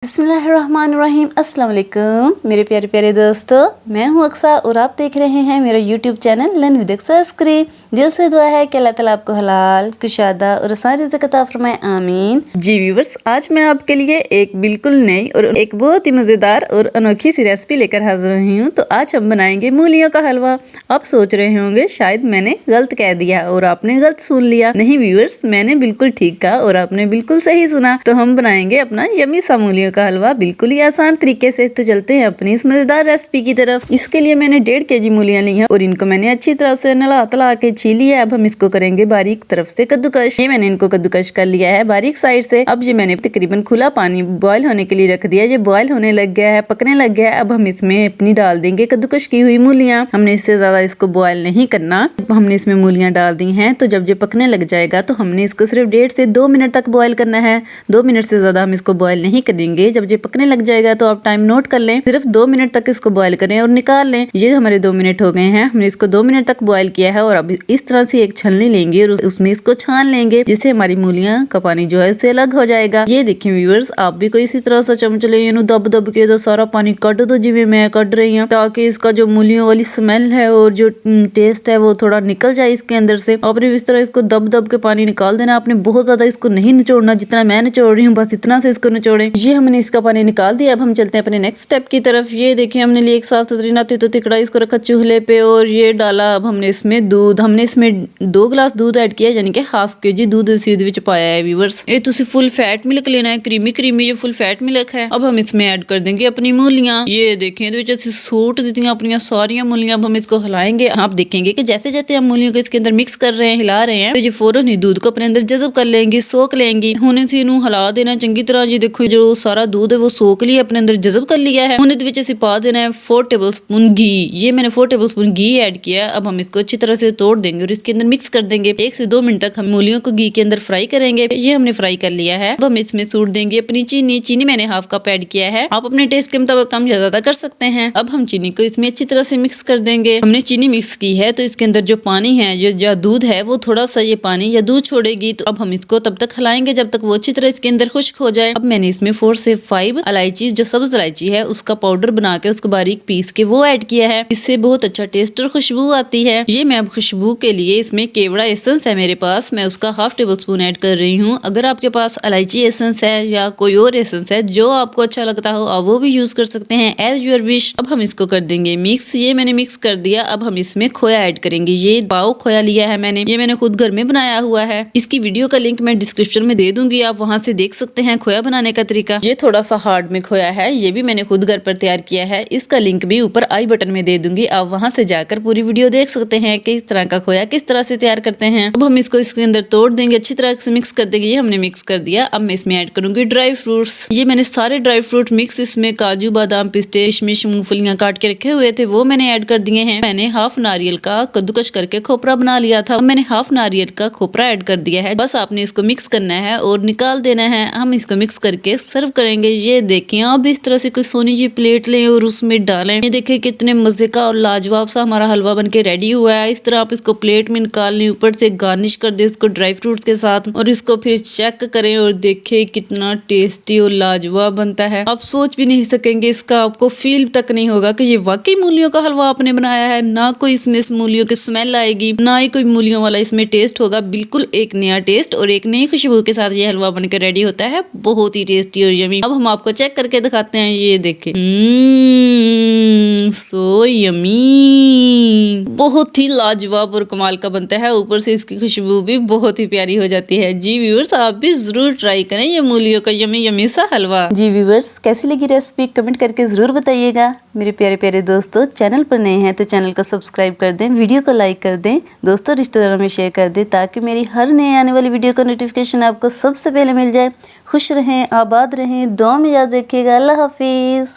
बिस्मिल्लाहिर्रहमानिर्रहीम अस्सलाम वालेकुम मेरे प्यारे प्यारे दोस्तों, मैं हूं अक्सा और आप देख रहे हैं मेरा YouTube channel learn with Aqsa screen. दिल से दुआ है कि अल्लाह ताला आपको हलाल कुशादा और आसान रिज़्क़ अता फरमाए, आमीन। जी व्यूअर्स, आज मैं आपके लिए एक बिल्कुल नई और एक बहुत ही मज़ेदार और अनोखी सी रेसिपी लेकर हाजिर हुई हूँ। तो आज हम बनाएंगे मूलियों का हलवा। आप सोच रहे होंगे शायद मैंने गलत कह दिया और आपने गलत सुन लिया। नहीं व्यूअर्स, मैंने बिल्कुल ठीक कहा और आपने बिल्कुल सही सुना। तो हम बनाएंगे अपना यम्मी सा मूलियों का हलवा बिल्कुल ही आसान तरीके से। तो चलते हैं अपनी इस मजेदार रेसिपी की तरफ। इसके लिए मैंने 1.5 kg मूलियां ली हैं और इनको मैंने अच्छी तरह से नला तला के छील लिया है। अब हम इसको करेंगे बारीक तरफ से कद्दूकश। ये मैंने इनको कद्दूकश कर लिया है बारीक साइड से। अब ये मैंने तकरीबन खुला पानी बॉयल होने के लिए रख दिया। ये बॉयल होने लग गया है, पकने लग गया है। अब हम इसमें अपनी डाल देंगे कद्दूकश की हुई मूलियां। हमने इससे ज्यादा इसको बॉयल नहीं करना। हमने इसमें मूलियां डाल दी हैं तो जब ये पकने लग जाएगा तो हमने इसको सिर्फ 1.5 से 2 मिनट तक बॉयल करना है। 2 मिनट से ज्यादा हम इसको बॉयल नहीं करेंगे। जब ये पकने लग जाएगा तो आप टाइम नोट कर लें, सिर्फ 2 मिनट तक इसको बॉयल करें और निकाल लें। ये हमारे 2 मिनट हो गए हैं। हमने इसको 2 मिनट तक बॉयल किया है और अब इस तरह से एक छलनी लेंगे और उसमें इसको छान लेंगे, जिससे हमारी मूलियां का पानी जो है इससे अलग हो जाएगा। ये देखिए व्यूअर्स, आप भी कोई इसी तरह से चमच ले दब दब के सारा पानी कट दो जिਵੇਂ मैं कट रही हूँ, ताकि इसका जो मूलियों वाली स्मेल है और जो टेस्ट है वो थोड़ा निकल जाए इसके अंदर से। आपने इस तरह इसको दब दब के पानी निकाल देना। आपने बहुत ज्यादा इसको नहीं निचोड़ना, जितना मैं निचोड़ रही हूँ बस इतना से इसको निचोड़े। ये हमने इसका पानी निकाल दिया। अब हम चलते हैं अपने नेक्स्ट स्टेप की तरफ। ये देखिए, हमने लिए एक साफ सुथरी नाती तो तिकड़ा, इसको रखा चूल्हे पे और ये डाला। अब हमने इसमें दूध, हमने इसमें 2 गिलास दूध ऐड किया, यानी कि हाफ kg दूध इस विच पाया है व्यूअर्स। ये तुसी फुल फैट मिल्क लेना है, क्रीमी क्रीमी ये फुल फैट मिल्क है। अब हम इसमें ऐड कर देंगे अपनी मूलियां। ये देखें ਇਹਦੇ ਵਿੱਚ ਅਸੀਂ सूट दी अपनी सारियां मूलियां। अब हम इसको हिलाएंगे। आप देखेंगे कि जैसे जैसे हम मूलियों को इसके अंदर मिक्स कर रहे हैं, हिला रहे हैं, तो ये फौरन ही दूध को अपने अंदर जज़ब कर लेंगी, सोख लेंगी। हुण इसी नूं हिला देना चंगी तरह। जी देखो, जो सारा दूध है वो सोख लिया, अपने अंदर जज़ब कर लिया है। हुण इहदे विच असीं पा देना है 4 टेबलस्पून घी। ये मैंने 4 टेबलस्पून घी ऐड किया। अब हम इसको अच्छी तरह से तोड़ देंगे और इसके अंदर मिक्स कर देंगे। 1 से 2 मिनट तक हम मूलियों को घी के अंदर फ्राई करेंगे। ये हमने फ्राई कर लिया है। अब हम इसमें सूट देंगे अपनी चीनी। चीनी मैंने हाफ कप ऐड किया है, आप अपने टेस्ट के मुताबिक कम या ज्यादा कर सकते हैं। अब हम चीनी को इसमें अच्छी तरह से मिक्स कर देंगे। हमने चीनी मिक्स की है तो इसके अंदर जो पानी है, जो दूध है, वो थोड़ा सा ये पानी या दूध छोड़ेगी। तो अब हम इसको तब तक हिलाएंगे जब तक वो अच्छी तरह इसके अंदर खुश्क हो जाए। अब मैंने इसमें 4 से 5 इलायची, जो सब्ज इलायची है, उसका पाउडर बना के उसको बारीक पीस के वो ऐड किया है। इससे बहुत अच्छा टेस्ट और खुशबू आती है। ये मैं अब खुशबू के लिए इसमें केवड़ा एसेंस है मेरे पास, मैं उसका हाफ टेबल स्पून ऐड कर रही हूँ। अगर आपके पास इलायची एसेंस है या कोई और एसेंस है जो आपको अच्छा लगता हो, आप वो भी यूज कर सकते हैं, एज यूर विश। अब हम इसको कर देंगे मिक्स। ये मैंने मिक्स कर दिया। अब हम इसमें खोया ऐड करेंगे। ये पाव खोया लिया है मैंने, ये मैंने खुद घर में बनाया हुआ है। इसकी वीडियो का लिंक मैं डिस्क्रिप्शन में दे दूंगी, आप वहां से देख सकते हैं खोया बनाने का तरीका। ये थोड़ा सा हार्ड में खोया है, ये भी मैंने खुद घर पर तैयार किया है। इसका लिंक भी ऊपर आई बटन में दे दूंगी, आप वहां से जाकर पूरी वीडियो देख सकते हैं कि इस तरह का खोया किस तरह से तैयार करते हैं। अब हम इसको इसके अंदर तोड़ देंगे, अच्छी तरह से मिक्स कर देंगे। ये हमने मिक्स कर दिया। अब मैं इसमें ऐड करूंगी ड्राई फ्रूट्स। ये मैंने सारे ड्राई फ्रूट मिक्स, इसमें काजू बादाम पिस्ते किशमिश मूंगफलियां काट के रखे हुए थे, वो मैंने ऐड कर दिए हैं। मैंने हाफ नारियल का कद्दूकश करके खोपरा बना लिया था, मैंने हाफ नारियल का खोपरा ऐड कर दिया है। बस आपने इसको मिक्स करना है और निकाल देना है। हम इसको मिक्स करके सर्व करेंगे। ये देखें, आप इस तरह से कोई सोनी जी प्लेट लें और उसमें डालें। ये देखिए कितने मजे का और लाजवाब सा हमारा हलवा बनके रेडी हुआ है। इस तरह आप इसको प्लेट में निकाल लें, ऊपर से गार्निश कर दे इसको ड्राई फ्रूट्स के साथ, और इसको फिर चेक करें और देखें कितना टेस्टी और लाजवाब बनता है। आप सोच भी नहीं सकेंगे, इसका आपको फील तक नहीं होगा कि ये वाकई मूलियों का हलवा आपने बनाया है। ना कोई इसमें मूलियों की स्मेल आएगी, ना ही कोई मूलियों वाला इसमें टेस्ट होगा। बिल्कुल एक नया टेस्ट और एक नई खुशबू के साथ ये हलवा बनकर रेडी होता है, बहुत ही टेस्टी और यमी। अब हम आपको चेक करके दिखाते हैं। ये देखें, सो यमी, बहुत ही लाजवाब और कमाल का बनता है। ऊपर से इसकी खुशबू भी बहुत ही प्यारी हो जाती है। जी व्यूअर्स, आप भी जरूर ट्राई करें ये मूलियों का यमी यमी सा हलवा। जी व्यूअर्स, कैसी लगी रेसिपी कमेंट करके जरूर बताइएगा। मेरे प्यारे प्यारे दोस्तों, चैनल पर नए हैं तो चैनल को सब्सक्राइब कर दें, वीडियो को लाइक कर दें, दोस्तों रिश्तेदारों में शेयर कर दें, ताकि मेरी हर नए आने वाली वीडियो का नोटिफिकेशन आपको सबसे पहले मिल जाए। खुश रहें, आबाद रहें, दुआ में याद रखिएगा। अल्लाह हाफिज।